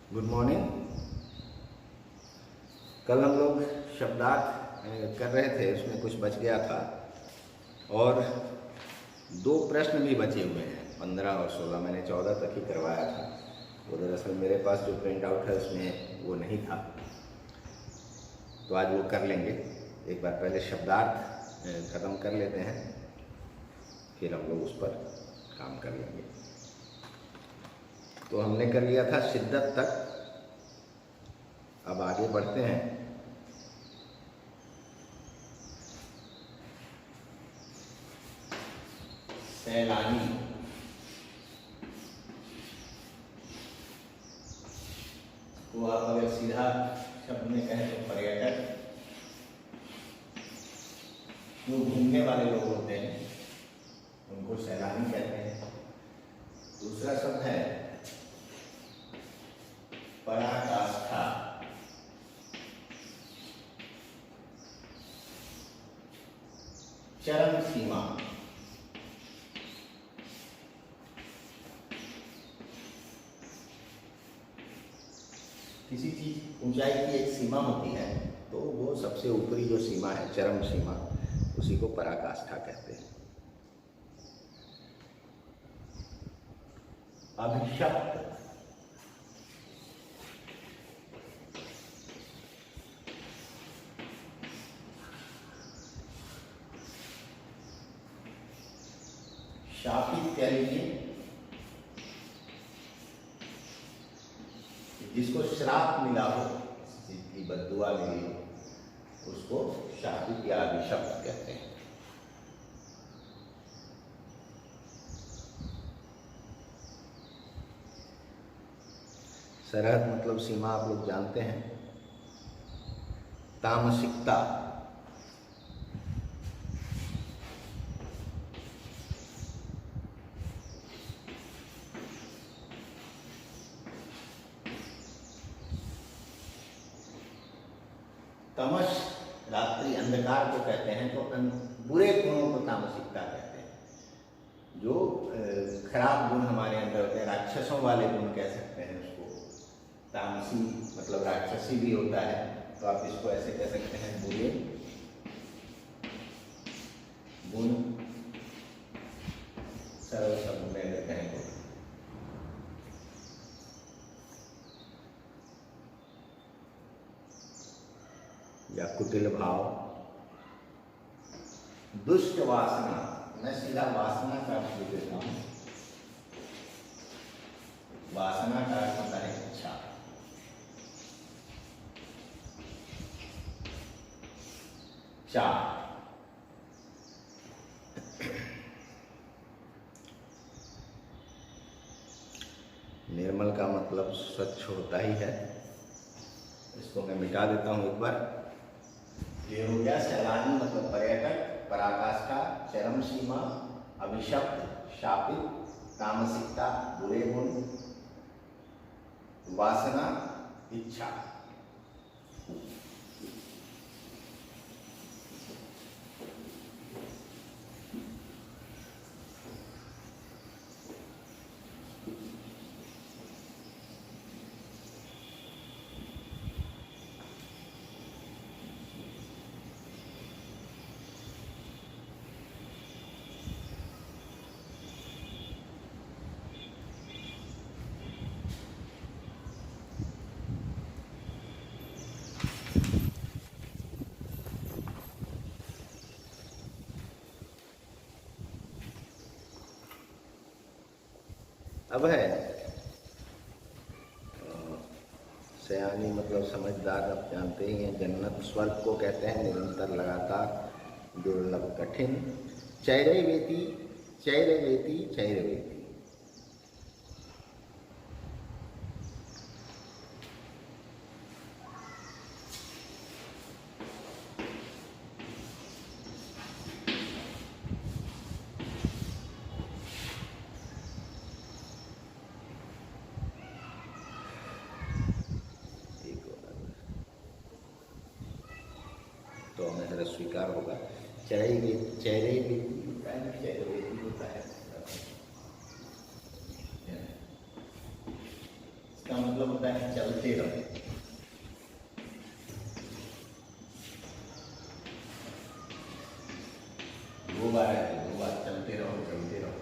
Good morning. कल हम लोग शब्दार्थ कर रहे थे, उसमें कुछ बच गया था और दो प्रश्न भी बचे हुए हैं। 15 और 16 मैंने 14 तक ही करवाया था। वो दरअसल मेरे पास जो प्रिंट आउट है उसमें वो नहीं था, तो आज वो कर लेंगे। एक बार पहले शब्दार्थ ख़त्म कर लेते हैं, फिर हम लोग उस पर काम कर लेंगे। तो हमने कर लिया था शिद्दत तक। अब आगे बढ़ते हैं। सैलानी, को आप अगर सीधा शब्द में कहें तो पर्यटक, जो घूमने वाले लोग होते हैं उनको सैलानी कहते हैं। दूसरा शब्द है पराकाष्ठा। चरम सीमा, किसी चीज ऊंचाई की एक सीमा होती है, तो वो सबसे ऊपरी जो सीमा है, चरम सीमा, उसी को पराकाष्ठा कहते हैं। अभिशप्त, शापित कह लीजिए, जिसको श्राप मिला हो, जिसकी बद्दुआ मिली हो, उसको शापित या अभिशप्त कहते हैं। सरहद मतलब सीमा, आप लोग जानते हैं। तामसिकता, तमस रात्रि अंधकार को कहते हैं, तो बुरे गुणों को तामसिकता कहते हैं। जो खराब गुण हमारे अंदर होते हैं, राक्षसों वाले गुण कह सकते हैं उसको। तामसी मतलब राक्षसी भी होता है, तो आप इसको ऐसे कह सकते हैं, बुरे गुण। सरल शब्द में अगर कहें तो या कुटिल भाव। दुष्ट वासना, मैं सीधा वासना का अर्थ लिख देता हूं। वासना का अर्थ होता है इच्छा। चाह, निर्मल का मतलब स्वच्छ होता ही है। इसको मैं मिटा देता हूं एक बार। ये हो गया सैलानी मतलब पर्यटक, पराकाष्ठा, चरम सीमा, अभिशप्त, शापित, तामसिकता, बुरे गुण, वासना, इच्छा। अब है सयानी मतलब समझदार, आप जानते ही हैं। जन्नत स्वर्ग को कहते हैं, निरंतर, लगातार, दुर्लभ, कठिन। चैरवेती, चैरवेती, चैरवेती। तो हमें जरा स्वीकार होगा। चैरवेती, चैरवेती होता है, चैरवेती होता है। इसका मतलब होता है चलते रहो। दो बार है, दो बार चलते रहो, चलते रहो।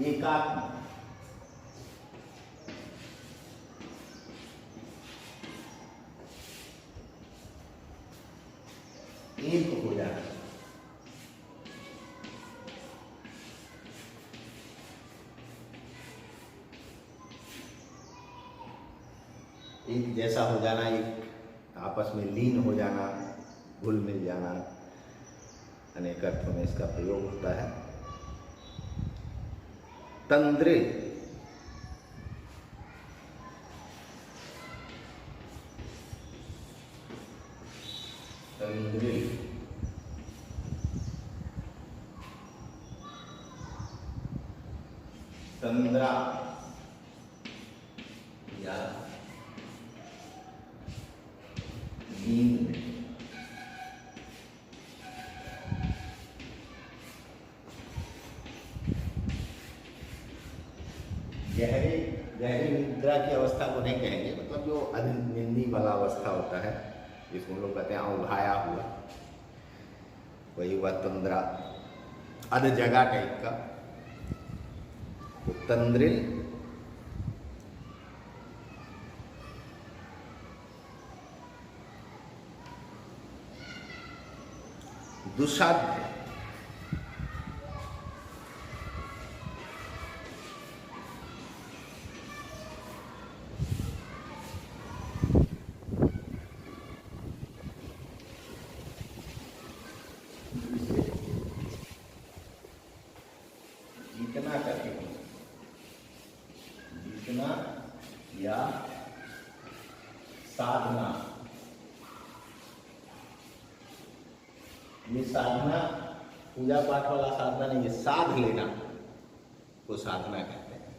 एकात्म, एक हो जाना। एक जैसा हो जाना, एक आपस में लीन हो जाना, घुल मिल जाना, अनेक अर्थों में इसका प्रयोग होता है। तंद्रे, तंद्रे, तंद्रा या नींद। गहरी निद्रा की अवस्था को नहीं कहेंगे, मतलब जो अधिनिंदी वाला अवस्था होता है, जिसको हम लोग कहते हैं अवघाया हुआ, वही हुआ तंद्रा, अध जगा टाइप का। तो तंद्रे, दुसाध्य, जीतना कठिन, जीतना या साधना। ये साधना पूजा पाठ वाला साधना नहीं, ये साध लेना को साधना कहते हैं।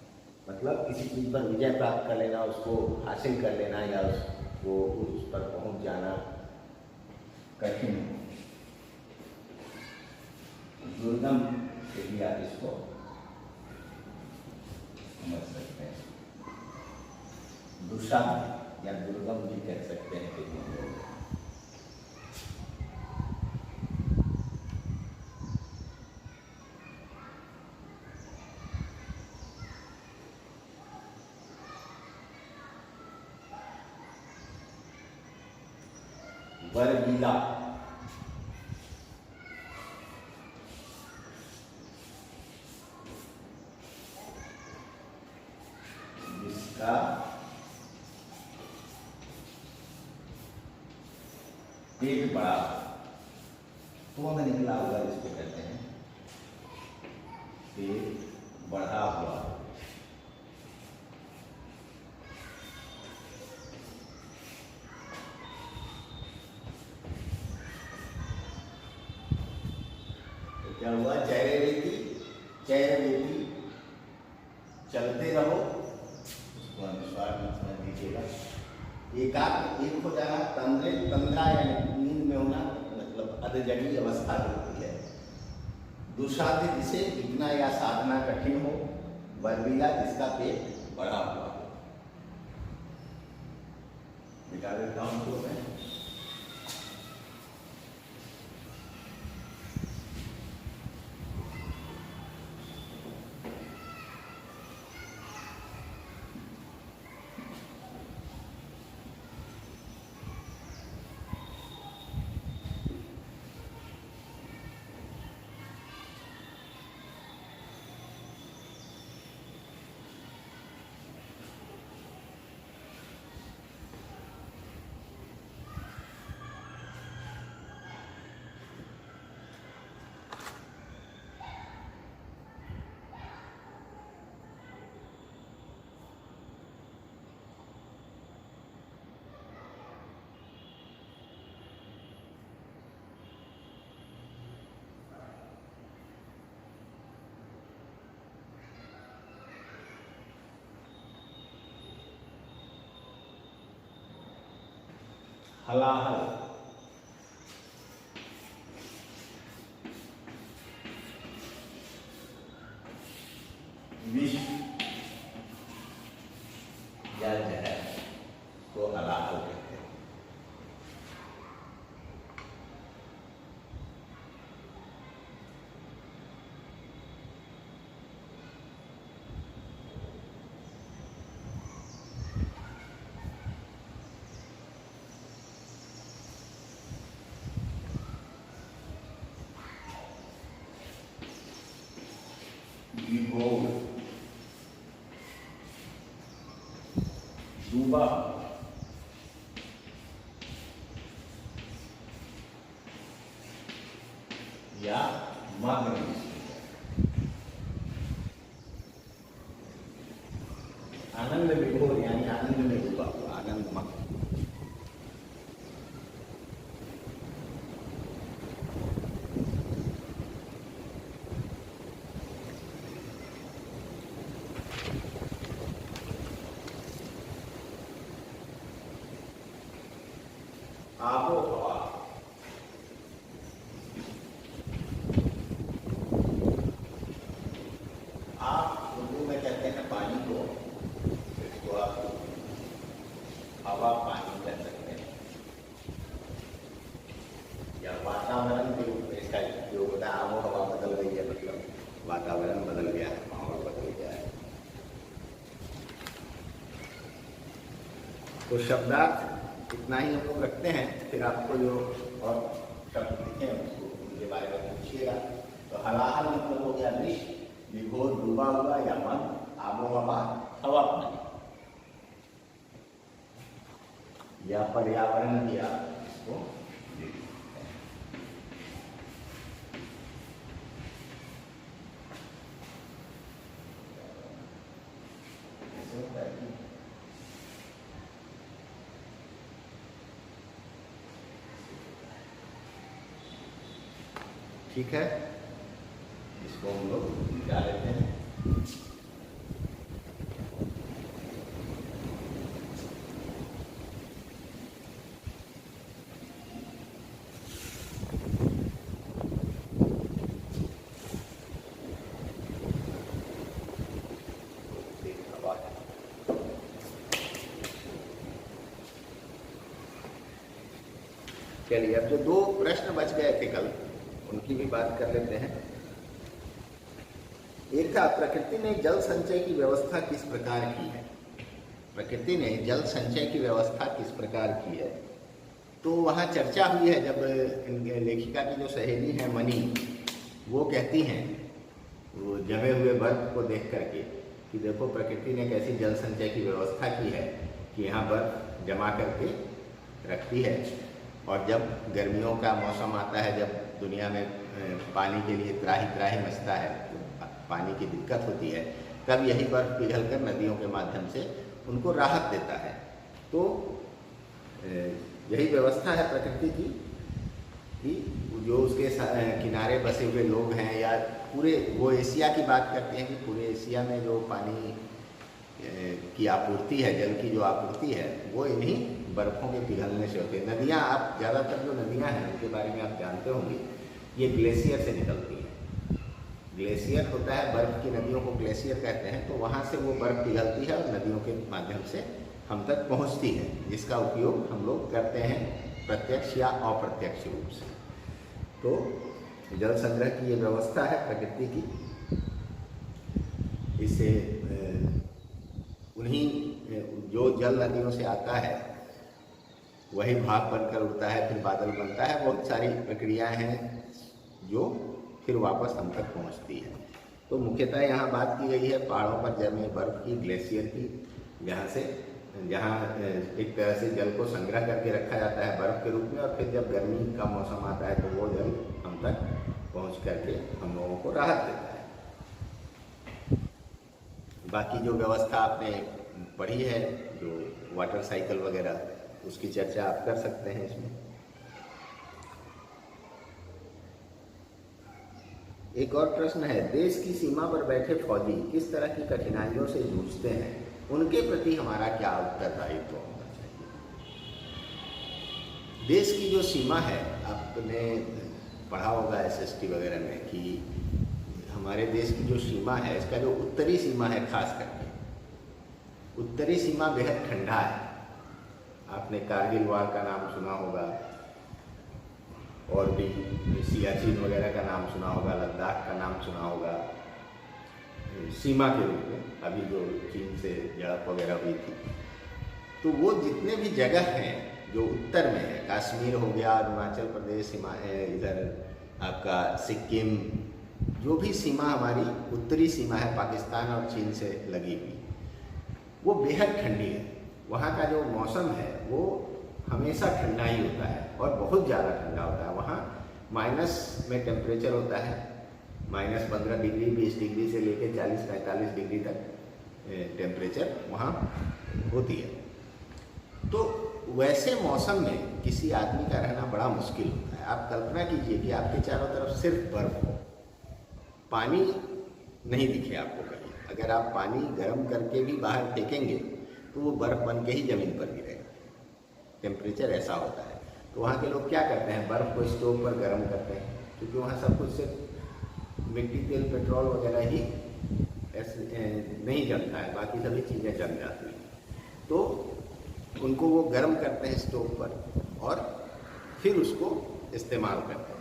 मतलब किसी चीज पर विजय प्राप्त कर लेना, उसको हासिल कर लेना, या उसको उस पर पहुंच जाना कठिन, दुर्गम से भी आप इसको समझ सकते हैं। दुस्साध्य या दुर्गम भी कह सकते हैं कि वर्गीला, जिसका पेट बड़ा, तोंद निकला हुआ जिसको कहते हैं, पेट बढ़ा हुआ। क्या हुआ? चैरेवेति, चैरेवेति, चलते रहो, उसको अनुस्वार में समझ लीजिएगा। एकाग्र, एक हो जाना। तंद्रे, तंद्रा यानी नींद में होना, मतलब अधजगी अवस्था होती है। दुस्साध्य, जिसे जीतना या साधना कठिन हो। वर्गीला, जिसका पेट बड़ा हुआ हो। मिटा देता हूँ तो मैं। हलाहल, विष या जहर को हलाहल कहते हैं। विभोग, डूबा, या मग्न। आनंद विभोर यानी आनंद में डूबा हुआ, आनंद मग्न। आबो हवा, आप उर्दू में कहते हैं पानी को, इसको आप हवा पानी कह सकते हैं, या वातावरण के रूप में इसका उपयोग होता है। आबो हवा बदल गई है, मतलब वातावरण बदल गया है, माहौल बदल गया है। तो शब्दार्थ इतना ही हम लोग रखते हैं, फिर आपको जो और शब्द दिखे उसको उनके बारे में पूछिएगा। तो हलाहल मतलब हो गया विष, विभोर डूबा हुआ या मन, आबो हवा हवा पानी, या पर्यावरण भी आप इसको देख सकते हैं। ऐसे होता है कि ठीक है, इसको हम लोग मिटा लेते हैं। चलिए, अब जो दो प्रश्न बच गए थे कल, उनकी भी बात कर लेते हैं। एक था, प्रकृति ने जल संचय की व्यवस्था किस प्रकार की है। प्रकृति ने जल संचय की व्यवस्था किस प्रकार की है, तो वहाँ चर्चा हुई है। जब इनके लेखिका की जो सहेली है मनी, वो कहती हैं वो जमे हुए बर्फ को देख करके कि देखो प्रकृति ने कैसी जल संचय की व्यवस्था की है कि यहाँ बर्फ जमा करके रखती है, और जब गर्मियों का मौसम आता है, जब दुनिया में पानी के लिए त्राही त्राही मचता है, पानी की दिक्कत होती है, तब यही बर्फ पिघलकर नदियों के माध्यम से उनको राहत देता है। तो यही व्यवस्था है प्रकृति की कि जो उसके किनारे बसे हुए लोग हैं, या पूरे वो एशिया की बात करते हैं कि पूरे एशिया में जो पानी की आपूर्ति है, जल की जो आपूर्ति है, वो इन्हीं बर्फ़ों के पिघलने से होती है। नदियाँ, आप ज़्यादातर जो नदियाँ हैं उनके बारे में आप जानते होंगे, ये ग्लेशियर से निकलती हैं। ग्लेशियर होता है, बर्फ़ की नदियों को ग्लेशियर कहते हैं। तो वहाँ से वो बर्फ़ पिघलती है और नदियों के माध्यम से हम तक पहुँचती है, जिसका उपयोग हम लोग करते हैं प्रत्यक्ष या अप्रत्यक्ष रूप से। तो जल संग्रह की ये व्यवस्था है प्रकृति की। इससे उन्हीं जो जल नदियों से आता है वही भाप बनकर उड़ता है, फिर बादल बनता है। बहुत सारी प्रक्रियाएं हैं जो फिर वापस हम तक पहुंचती है। तो मुख्यतः यहाँ बात की गई है पहाड़ों पर जमे बर्फ़ की, ग्लेशियर की, जहाँ एक तरह से जल को संग्रह करके रखा जाता है बर्फ़ के रूप में, और फिर जब गर्मी का मौसम आता है तो वो जल हम तक पहुँच करके हम लोगों को राहत देता है। बाकी जो व्यवस्था आपने पढ़ी है, जो वाटर साइकिल वगैरह, उसकी चर्चा आप कर सकते हैं इसमें। एक और प्रश्न है, देश की सीमा पर बैठे फौजी किस तरह की कठिनाइयों से जूझते हैं, उनके प्रति हमारा क्या उत्तरदायित्व होना चाहिए। देश की जो सीमा है, आपने पढ़ा होगा SST वगैरह में कि हमारे देश की जो सीमा है, इसका जो उत्तरी सीमा है, खास करके उत्तरी सीमा बेहद ठंडा है। आपने कारगिल वार का नाम सुना होगा, और भी सियाचिन वगैरह का नाम सुना होगा, लद्दाख का नाम सुना होगा। सीमा के रूप में अभी जो चीन से झड़प वगैरह हुई थी, तो वो जितने भी जगह हैं जो उत्तर में है, कश्मीर हो गया, अरुणाचल प्रदेश, इधर आपका सिक्किम, जो भी सीमा हमारी उत्तरी सीमा है पाकिस्तान और चीन से लगी हुई, वो बेहद ठंडी है। वहाँ का जो मौसम है वो हमेशा ठंडा ही होता है और बहुत ज़्यादा ठंडा होता है। वहाँ माइनस में टेम्परेचर होता है, -15 डिग्री, 20 डिग्री से लेकर 40-45 डिग्री तक टेम्परेचर वहाँ होती है। तो वैसे मौसम में किसी आदमी का रहना बड़ा मुश्किल होता है। आप कल्पना कीजिए कि आपके चारों तरफ सिर्फ बर्फ हो, पानी नहीं दिखे आपको कहीं। अगर आप पानी गर्म करके भी बाहर फेंकेंगे तो वो बर्फ़ बन के ही ज़मीन पर गिरेगा। टेम्परेचर ऐसा होता है। तो वहाँ के लोग क्या करते हैं, बर्फ़ को स्टोव पर गर्म करते हैं, क्योंकि वहाँ सब कुछ सिर्फ मिट्टी, तेल, पेट्रोल वगैरह ही ऐसे नहीं जलता है, बाकी सभी चीज़ें जल जाती हैं। तो उनको वो गर्म करते हैं स्टोव पर और फिर उसको इस्तेमाल करते हैं।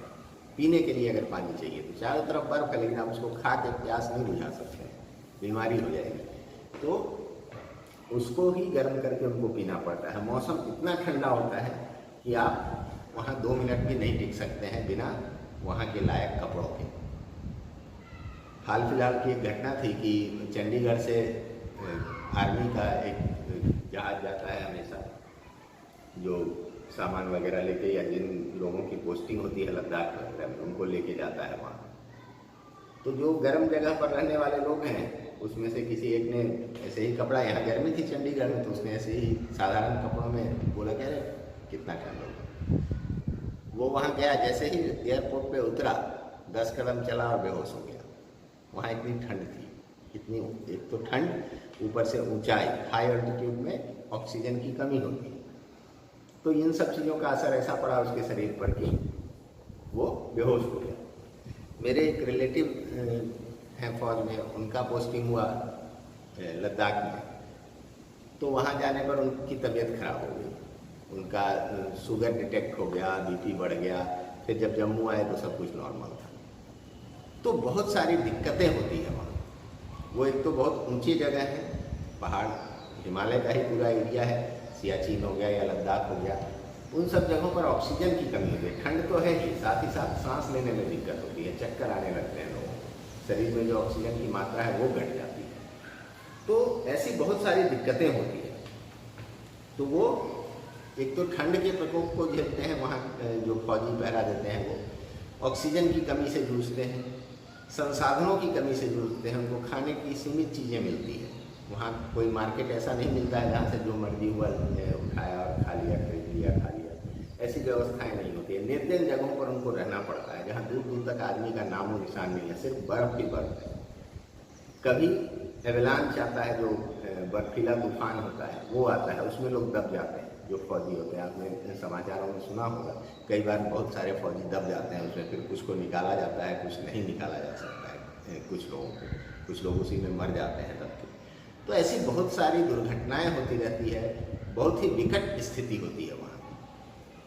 पीने के लिए अगर पानी चाहिए तो चारों तरफ बर्फ़ है, लेकिन आप उसको खा के प्यास नहीं बुझा सकते हैं, बीमारी हो जाएगी। तो उसको ही गर्म करके उनको पीना पड़ता है। मौसम इतना ठंडा होता है कि आप वहाँ 2 मिनट भी नहीं टिक सकते हैं बिना वहाँ के लायक कपड़ों के। हाल फिलहाल की एक घटना थी कि चंडीगढ़ से आर्मी का एक जहाज़ जाता है हमेशा, जो सामान वगैरह लेके या जिन लोगों की पोस्टिंग होती है लद्दाख वगैरह में, उनको लेके जाता है वहाँ। तो जो गर्म जगह पर रहने वाले लोग हैं, उसमें से किसी एक ने ऐसे ही कपड़ा, यहाँ गर्मी थी चंडीगढ़ में, तो उसने ऐसे ही साधारण कपड़ों में बोला, कह रहे कितना ठंड होगा। वो वहाँ गया, जैसे ही एयरपोर्ट पे उतरा 10 कदम चला और बेहोश हो गया। वहाँ इतनी ठंड थी, इतनी, एक तो ठंड, ऊपर से ऊंचाई, हाई अल्टीट्यूड में ऑक्सीजन की कमी होती है। तो इन सब चीज़ों का असर ऐसा पड़ा उसके शरीर पर कि वो बेहोश हो गया। मेरे एक रिलेटिव हैं फौज में, उनका पोस्टिंग हुआ लद्दाख में। तो वहाँ जाने पर उनकी तबीयत खराब हो गई, उनका शुगर डिटेक्ट हो गया, बीपी बढ़ गया। फिर जब जम्मू आए तो सब कुछ नॉर्मल था। तो बहुत सारी दिक्कतें होती हैं वहाँ। वो एक तो बहुत ऊंची जगह है, पहाड़, हिमालय का ही पूरा एरिया है, सियाचिन हो गया या लद्दाख हो गया। उन सब जगहों पर ऑक्सीजन की कमी होती है। ठंड तो है ही, साथ ही साथ सांस लेने में दिक्कत होती है, चक्कर आने लगते हैं लोगों को, शरीर में जो ऑक्सीजन की मात्रा है वो घट जाती है। तो ऐसी बहुत सारी दिक्कतें होती हैं। तो वो एक तो ठंड के प्रकोप को झेलते हैं वहाँ जो फौजी पहरा देते हैं, वो ऑक्सीजन की कमी से जूझते हैं, संसाधनों की कमी से जूझते हैं। उनको खाने की सीमित चीज़ें मिलती हैं। वहाँ कोई मार्केट ऐसा नहीं मिलता है जहाँ से जो मर्जी हुआ उठाया और खा लिया, खरीद लिया, खा लिया, ऐसी व्यवस्थाएं नहीं होती है। निर्जन जगहों पर उनको रहना पड़ता है, जहाँ दूर दूर तक आदमी का नामो निशान नहीं है, सिर्फ बर्फ़ ही बर्फ है। कभी एवलांच आता है, जो बर्फीला तूफान होता है, वो आता है, उसमें लोग दब जाते हैं जो फौजी होते हैं। आपने समाचारों में सुना होगा, कई बार बहुत सारे फौजी दब जाते हैं उसमें, फिर कुछ को निकाला जाता है, कुछ नहीं निकाला जा सकता है, कुछ लोगों को, कुछ लोग उसी में मर जाते हैं दब के। तो ऐसी बहुत सारी दुर्घटनाएं होती रहती है, बहुत ही विकट स्थिति होती है वहाँ।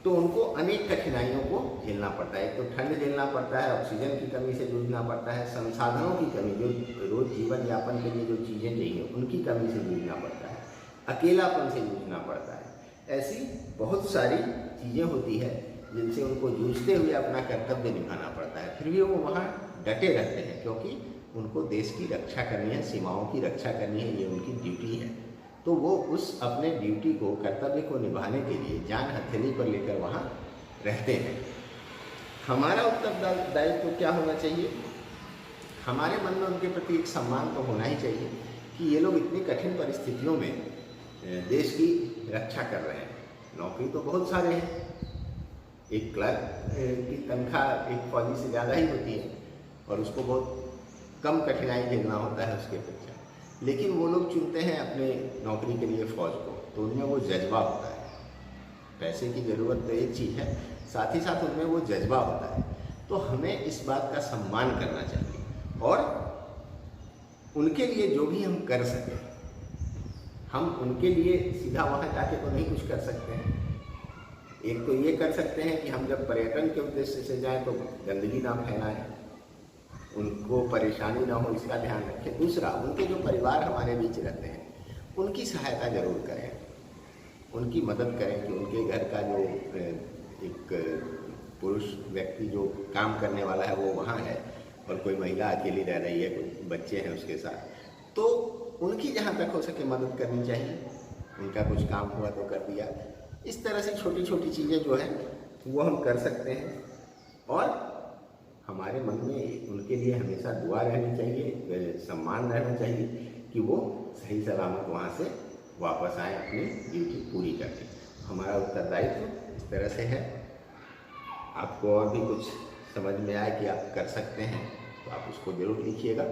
तो उनको अनेक कठिनाइयों को झेलना पड़ता है। एक तो ठंड झेलना पड़ता है, ऑक्सीजन की कमी से जूझना पड़ता है, संसाधनों की कमी, जो रोज जीवन यापन के लिए जो चीज़ें चाहिए उनकी कमी से जूझना पड़ता है, अकेलापन से जूझना पड़ता है। ऐसी बहुत सारी चीज़ें होती है जिनसे उनको जूझते हुए अपना कर्तव्य निभाना पड़ता है। फिर भी वो वहाँ डटे रहते हैं, क्योंकि उनको देश की रक्षा करनी है, सीमाओं की रक्षा करनी है, ये उनकी ड्यूटी है। तो वो उस अपने ड्यूटी को, कर्तव्य को निभाने के लिए जान हथेली पर लेकर वहाँ रहते हैं। हमारा उत्तरदायित्व क्या होना चाहिए? हमारे मन में उनके प्रति एक सम्मान तो होना ही चाहिए कि ये लोग इतनी कठिन परिस्थितियों में देश की रक्षा कर रहे हैं। नौकरी तो बहुत सारे हैं, एक क्लर्क की तनख्वाह एक फौजी से ज़्यादा ही होती है और उसको बहुत कम कठिनाई झेलना होता है उसके पीछे, लेकिन वो लोग चुनते हैं अपने नौकरी के लिए फ़ौज को। तो उनमें वो जज्बा होता है। पैसे की ज़रूरत तो एक चीज़ है, साथ ही साथ उनमें वो जज्बा होता है। तो हमें इस बात का सम्मान करना चाहिए और उनके लिए जो भी हम कर सकें, हम उनके लिए सीधा वहाँ जाके तो नहीं कुछ कर सकते हैं। एक तो ये कर सकते हैं कि हम जब पर्यटन के उद्देश्य से जाएं तो गंदगी ना फैलाएं, उनको परेशानी ना हो इसका ध्यान रखें। दूसरा, उनके जो परिवार हमारे बीच रहते हैं उनकी सहायता जरूर करें, उनकी मदद करें कि उनके घर का जो एक पुरुष व्यक्ति जो काम करने वाला है वो वहाँ है और कोई महिला अकेली रह रही है, कोई बच्चे हैं उसके साथ, तो उनकी जहाँ तक हो सके मदद करनी चाहिए। उनका कुछ काम हुआ तो कर दिया। इस तरह से छोटी छोटी चीज़ें जो हैं वो हम कर सकते हैं और हमारे मन में उनके लिए हमेशा दुआ रहनी चाहिए, सम्मान रहना चाहिए कि वो सही सलामत वहाँ से वापस आए अपनी ड्यूटी पूरी करके। हमारा उत्तरदायित्व इस तरह से है। आपको और भी कुछ समझ में आए कि आप कर सकते हैं तो आप उसको ज़रूर लिखिएगा।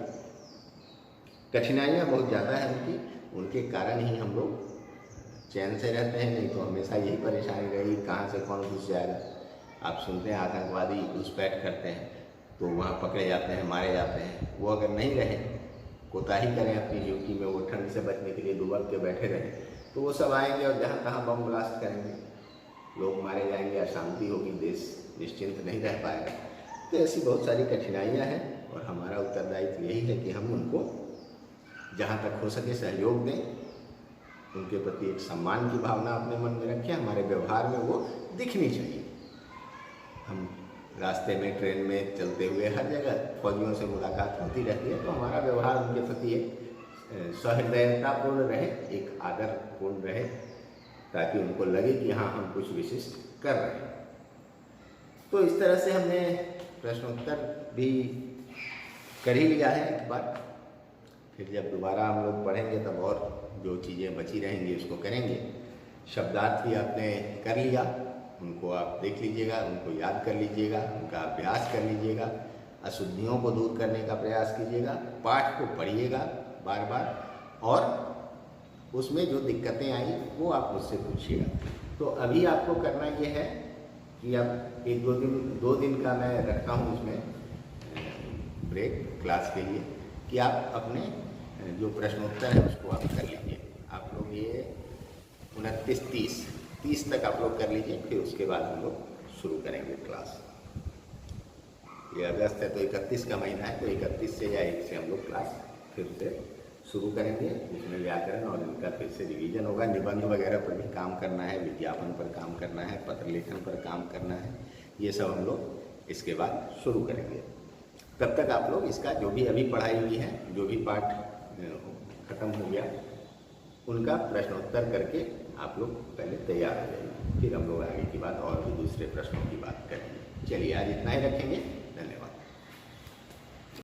कठिनाइयाँ बहुत ज़्यादा हैं उनके कारण ही हम लोग चैन से रहते हैं, नहीं तो हमेशा यही परेशानी रहेगी कहाँ से कौन घुस जाएगा। आप सुनते हैं आतंकवादी घुसपैठ करते हैं तो वहाँ पकड़े जाते हैं, मारे जाते हैं। वो अगर नहीं रहे, कोताही करें अपनी ड्यूटी में, वो ठंड से बचने के लिए दुबक के बैठे रहें, तो वो सब आएंगे और जहाँ तहाँ बम ब्लास्ट करेंगे, लोग मारे जाएंगे, अशांति होगी, देश निश्चिंत नहीं रह पाएगा। तो ऐसी बहुत सारी कठिनाइयाँ हैं और हमारा उत्तरदायित्व यही है कि हम उनको जहाँ तक हो सके सहयोग दें, उनके प्रति एक सम्मान की भावना अपने मन में रखें। हमारे व्यवहार में वो दिखनी चाहिए। हम रास्ते में, ट्रेन में चलते हुए हर जगह फौजियों से मुलाकात होती रहती है, तो हमारा व्यवहार उनके प्रति एक सहृदयतापूर्ण रहे, एक आदरपूर्ण रहे, ताकि उनको लगे कि हाँ हम कुछ विशिष्ट कर रहे हैं। तो इस तरह से हमने प्रश्नोत्तर भी कर ही लिया है एक बार। फिर जब दोबारा हम लोग पढ़ेंगे तब और जो चीज़ें बची रहेंगी उसको करेंगे। शब्दार्थ भी आपने कर लिया, उनको आप देख लीजिएगा, उनको याद कर लीजिएगा, उनका अभ्यास कर लीजिएगा, अशुद्धियों को दूर करने का प्रयास कीजिएगा, पाठ को पढ़िएगा बार बार और उसमें जो दिक्कतें आई वो आप मुझसे पूछिएगा। तो अभी आपको करना ये है कि अब एक दो दिन का मैं रखता हूँ इसमें ब्रेक क्लास के लिए, कि आप अपने जो प्रश्नोत्तर है उसको आप कर लीजिए। आप लोग ये 29, 30 तक आप लोग कर लीजिए, फिर उसके बाद हम लोग शुरू करेंगे क्लास। ये अगस्त है तो 31 का महीना है, तो 31 से या 1 से हम लोग क्लास फिर से शुरू करेंगे। इसमें व्याकरण और इनका फिर से रिवीजन होगा। निबंध वगैरह पर भी काम करना है, विज्ञापन पर काम करना है, पत्र लेखन पर काम करना है, ये सब हम लोग इसके बाद शुरू करेंगे। तब तक आप लोग इसका जो भी अभी पढ़ाई हुई है, जो भी पाठ खत्म हो गया, उनका प्रश्नोत्तर करके आप लोग पहले तैयार हो जाइए, फिर हम लोग आगे की बात और भी दूसरे प्रश्नों की बात करेंगे। चलिए आज इतना ही रखेंगे। धन्यवाद।